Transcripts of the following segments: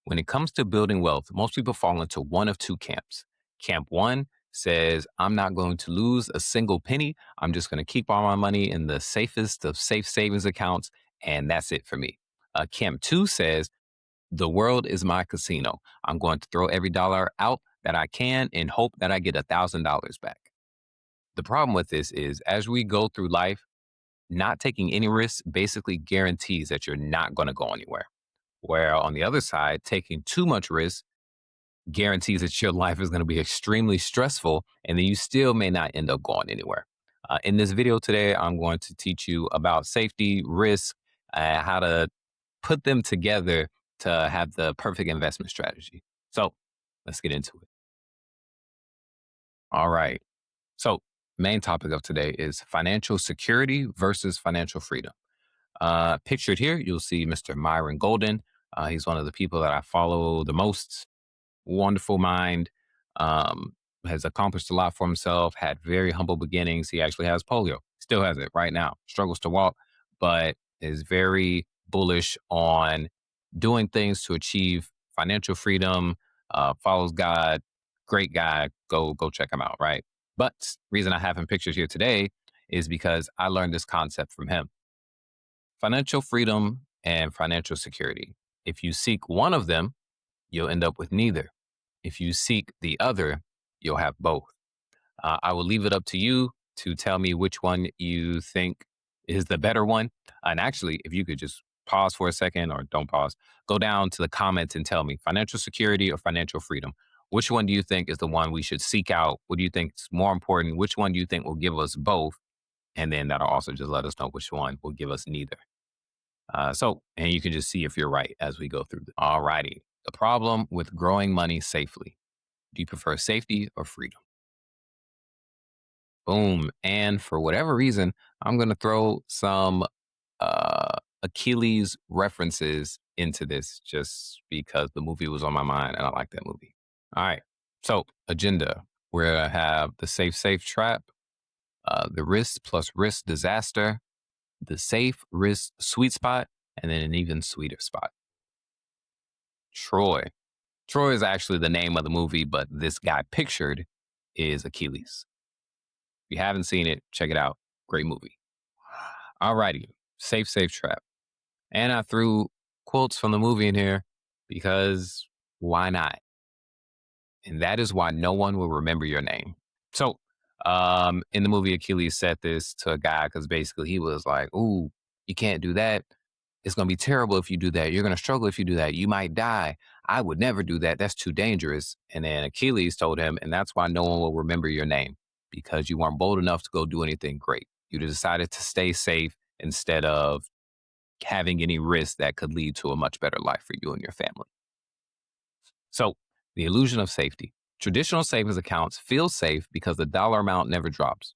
When it comes to building wealth, most people fall into one of two camps. Camp one says, I'm not going to lose a single penny. I'm just going to keep all my money in the safest of safe savings accounts, and that's it for me. Camp two says, the world is my casino. I'm going to throw every dollar out that I can and hope that I get $1,000 back. The problem with this is, as we go through life, not taking any risks basically guarantees that you're not going to go anywhere. Where on the other side, taking too much risk guarantees that your life is going to be extremely stressful and then you still may not end up going anywhere. In this video today, I'm going to teach you about safety, risk, how to put them together to have the perfect investment strategy. So let's get into it. All right. So, main topic of today is financial security versus financial freedom. Pictured here, you'll see Mr. Myron Golden. He's one of the people that I follow the most. Wonderful mind, has accomplished a lot for himself, had very humble beginnings. He actually has polio, still has it right now, struggles to walk, but is very bullish on doing things to achieve financial freedom, follows God, great guy. Go check him out, right? But reason I have him pictured here today is because I learned this concept from him. Financial freedom and financial security. If you seek one of them, you'll end up with neither. If you seek the other, you'll have both. I will leave it up to you to tell me which one you think is the better one. And actually, if you could just pause for a second or don't pause, go down to the comments and tell me financial security or financial freedom. Which one do you think is the one we should seek out? What do you think is more important? Which one do you think will give us both? And then that'll also just let us know which one will give us neither. And you can just see if you're right as we go through. All righty. The problem with growing money safely. Do you prefer safety or freedom? Boom. And for whatever reason, I'm going to throw some Achilles references into this just because the movie was on my mind and I like that movie. All right. So, agenda. We're going to have the safe trap, the risk plus risk disaster, the safe risk sweet spot, and then an even sweeter spot. Troy. Troy is actually the name of the movie, but this guy pictured is Achilles. If you haven't seen it, check it out. Great movie. Alrighty. Safe trap. And I threw quotes from the movie in here because why not? And that is why no one will remember your name. So, in the movie, Achilles said this to a guy because basically he was like, "Ooh, you can't do that. It's going to be terrible if you do that. You're going to struggle if you do that. You might die. I would never do that. That's too dangerous." And then Achilles told him, and that's why no one will remember your name because you weren't bold enough to go do anything great. You decided to stay safe instead of having any risk that could lead to a much better life for you and your family. So, the illusion of safety. Traditional savings accounts feel safe because the dollar amount never drops.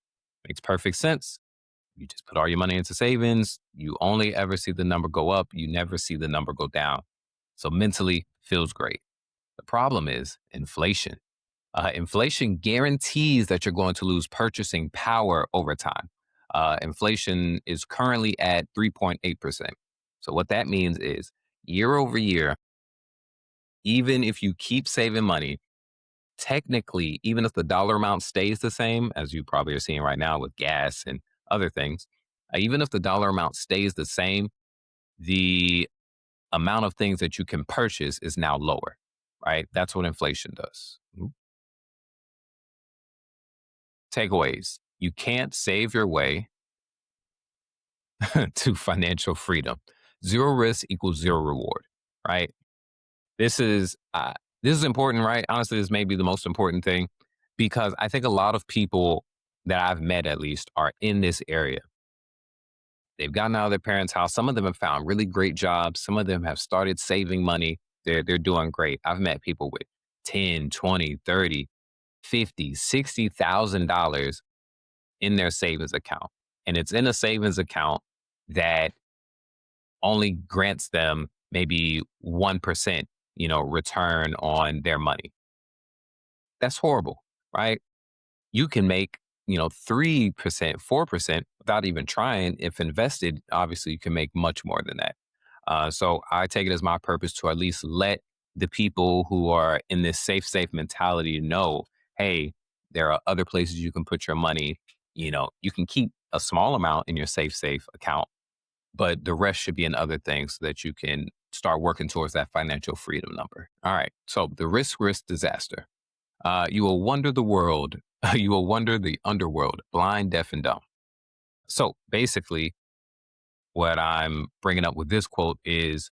Makes perfect sense. You just put all your money into savings. You only ever see the number go up. You never see the number go down. So mentally feels great. The problem is inflation. Inflation guarantees that you're going to lose purchasing power over time. Inflation is currently at 3.8%. So what that means is year over year, even if you keep saving money, technically, even if the dollar amount stays the same, as you probably are seeing right now with gas and other things, even if the dollar amount stays the same, the amount of things that you can purchase is now lower, right? That's what inflation does. Takeaways. You can't save your way to financial freedom. Zero risk equals zero reward, right? This is important, right? Honestly, this may be the most important thing because I think a lot of people that I've met at least are in this area. They've gotten out of their parents' house. Some of them have found really great jobs. Some of them have started saving money. They're doing great. I've met people with 10, 20, 30, 50, $60,000 in their savings account. And it's in a savings account that only grants them maybe 1%, return on their money. That's horrible, right? You can make, 3%, 4% without even trying. If invested, obviously you can make much more than that. So I take it as my purpose to at least let the people who are in this safe mentality know, hey, there are other places you can put your money. You can keep a small amount in your safe account, but the rest should be in other things so that you can start working towards that financial freedom number. All right. So the risk disaster. You will wonder the world. You will wonder the underworld, blind, deaf, and dumb. So basically, what I'm bringing up with this quote is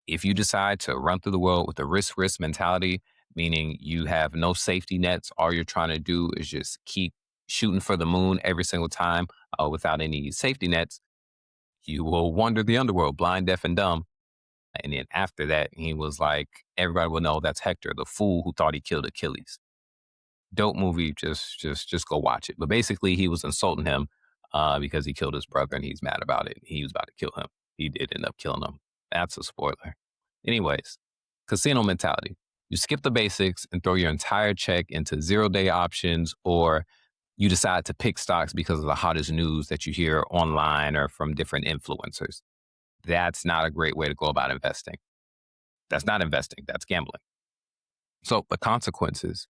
if you decide to run through the world with a risk mentality, meaning you have no safety nets, all you're trying to do is just keep shooting for the moon every single time without any safety nets, you will wander the underworld, blind, deaf, and dumb. And then after that, he was like, everybody will know that's Hector, the fool who thought he killed Achilles. Dope movie. Just go watch it. But basically, he was insulting him because he killed his brother and he's mad about it. He was about to kill him. He did end up killing him. That's a spoiler. Anyways, casino mentality. You skip the basics and throw your entire check into 0-day options, or you decide to pick stocks because of the hottest news that you hear online or from different influencers. That's not a great way to go about investing. That's not investing, that's gambling. So, the consequences: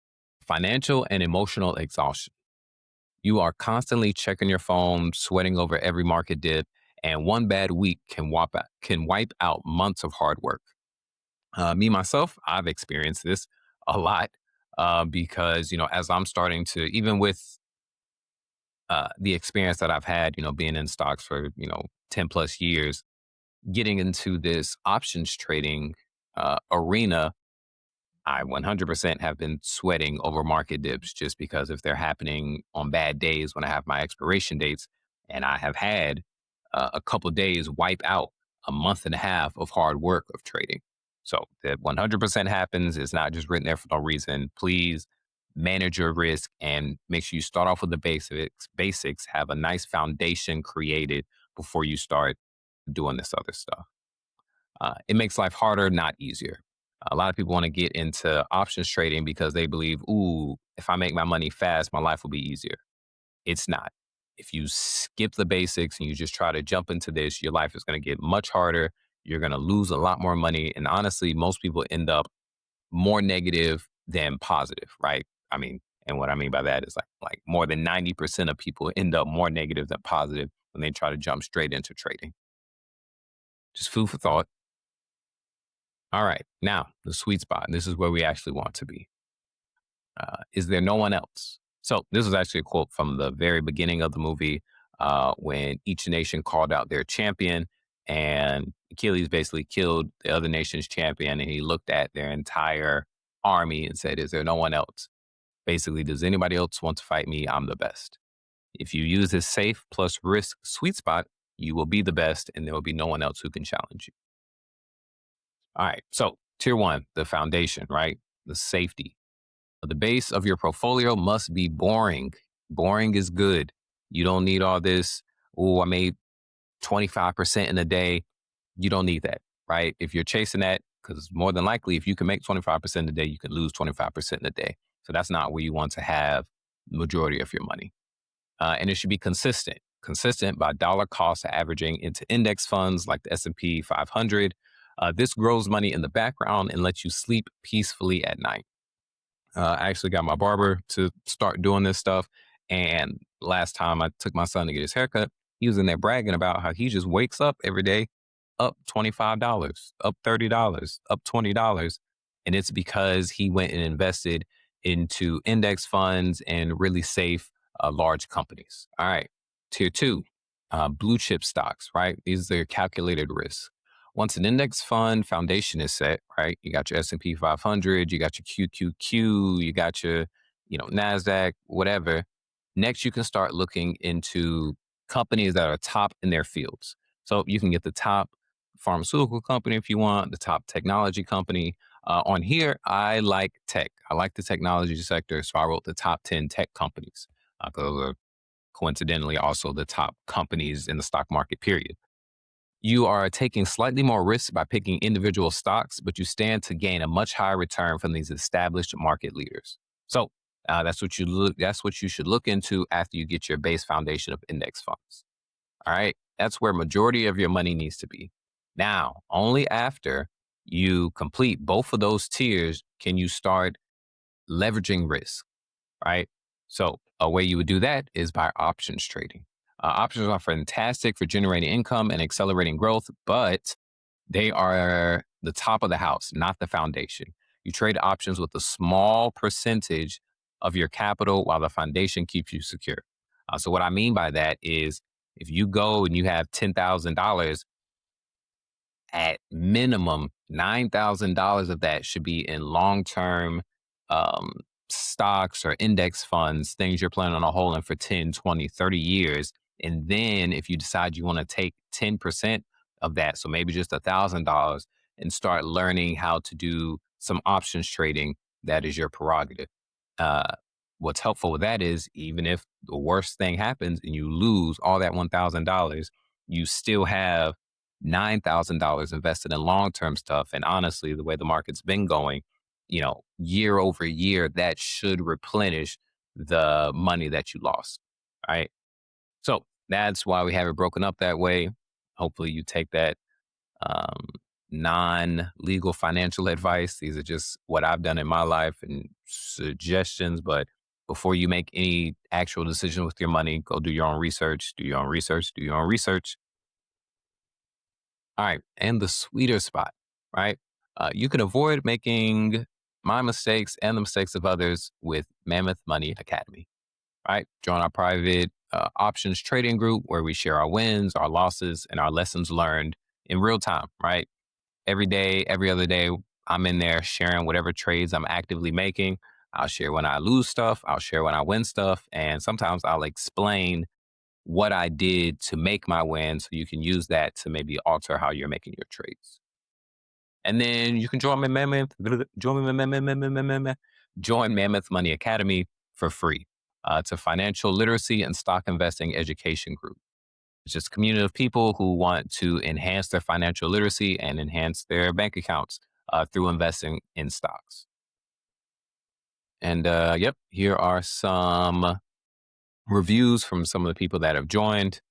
financial and emotional exhaustion. You are constantly checking your phone, sweating over every market dip, and one bad week can wipe out months of hard work. Me myself, I've experienced this a lot because as I'm starting to, even with the experience that I've had, being in stocks for 10 plus years, getting into this options trading arena, I 100% have been sweating over market dips just because if they're happening on bad days when I have my expiration dates, and I have had a couple days wipe out a month and a half of hard work of trading. So that 100% happens. It's not just written there for no reason. Please manage your risk and make sure you start off with the basics, have a nice foundation created before you start doing this other stuff. It makes life harder, not easier. A lot of people want to get into options trading because they believe, ooh, if I make my money fast, my life will be easier. It's not. If you skip the basics and you just try to jump into this, your life is going to get much harder. You're going to lose a lot more money. And honestly, most people end up more negative than positive, right? I mean, and what I mean by that is like more than 90% of people end up more negative than positive when they try to jump straight into trading. Just food for thought. All right. Now, the sweet spot. This is where we actually want to be. Is there no one else? So, this was actually a quote from the very beginning of the movie when each nation called out their champion, and Achilles basically killed the other nation's champion. And he looked at their entire army and said, is there no one else? Basically, does anybody else want to fight me? I'm the best. If you use this safe plus risk sweet spot, you will be the best, and there will be no one else who can challenge you. All right. So, tier one, the foundation, right? The safety. The base of your portfolio must be boring. Boring is good. You don't need all this. Oh, I made 25% in a day. You don't need that, right? If you're chasing that, because more than likely, if you can make 25% a day, you can lose 25% in a day. So that's not where you want to have majority of your money. And it should be consistent by dollar cost averaging into index funds like the S&P 500. This grows money in the background and lets you sleep peacefully at night. I actually got my barber to start doing this stuff. And last time I took my son to get his haircut, he was in there bragging about how he just wakes up every day up $25, up $30, up $20. And it's because he went and invested into index funds and really safe large companies. All right. Tier two, blue chip stocks, right? These are calculated risks. Once an index fund foundation is set, right? You got your S&P 500, you got your QQQ, you got your, NASDAQ, whatever. Next, you can start looking into companies that are top in their fields. So you can get the top pharmaceutical company if you want, the top technology company. On here, I like tech. I like the technology sector. So I wrote the top 10 tech companies. Those are coincidentally also the top companies in the stock market, period. You are taking slightly more risk by picking individual stocks, but you stand to gain a much higher return from these established market leaders. So That's what you should look into after you get your base foundation of index funds. All right, that's where majority of your money needs to be. Now, only after you complete both of those tiers, can you start leveraging risk, right? So, a way you would do that is by options trading. Options are fantastic for generating income and accelerating growth, but they are the top of the house, not the foundation. You trade options with a small percentage of your capital while the foundation keeps you secure. So, what I mean by that is if you go and you have $10,000, at minimum, $9,000 of that should be in long term um, stocks or index funds, things you're planning on holding for 10, 20, 30 years. And then if you decide you want to take 10% of that, so maybe just $1,000, and start learning how to do some options trading, that is your prerogative. Uh, what's helpful with that is even if the worst thing happens and you lose all that $1,000, you still have $9,000 invested in long term stuff. And honestly, the way the market's been going, year over year, that should replenish the money that you lost. Right. So that's why we have it broken up that way. Hopefully, you take that um, non legal financial advice. These are just what I've done in my life and suggestions. But before you make any actual decision with your money, go do your own research, do your own research, do your own research. All right. And the sweeter spot, right? You can avoid making my mistakes and the mistakes of others with Mammoth Money Academy, right? Join our private options trading group where we share our wins, our losses, and our lessons learned in real time, right? Every day, every other day, I'm in there sharing whatever trades I'm actively making. I'll share when I lose stuff, I'll share when I win stuff, and sometimes I'll explain what I did to make my win so you can use that to maybe alter how you're making your trades. And then you can join Mammoth Money Academy for free. It's a financial literacy and stock investing education group. It's just a community of people who want to enhance their financial literacy and enhance their bank accounts through investing in stocks. And yep, here are some reviews from some of the people that have joined.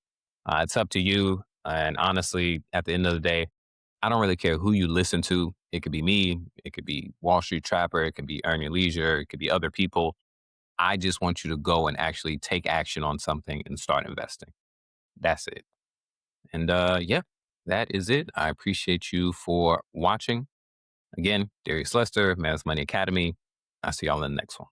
It's up to you. And honestly, at the end of the day, I don't really care who you listen to. It could be me, it could be Wall Street Trapper, it could be Earn Your Leisure, it could be other people. I just want you to go and actually take action on something and start investing. That's it. And yeah, that is it. I appreciate you for watching. Again, Darius Lester, Man's Money Academy. I'll see y'all in the next one.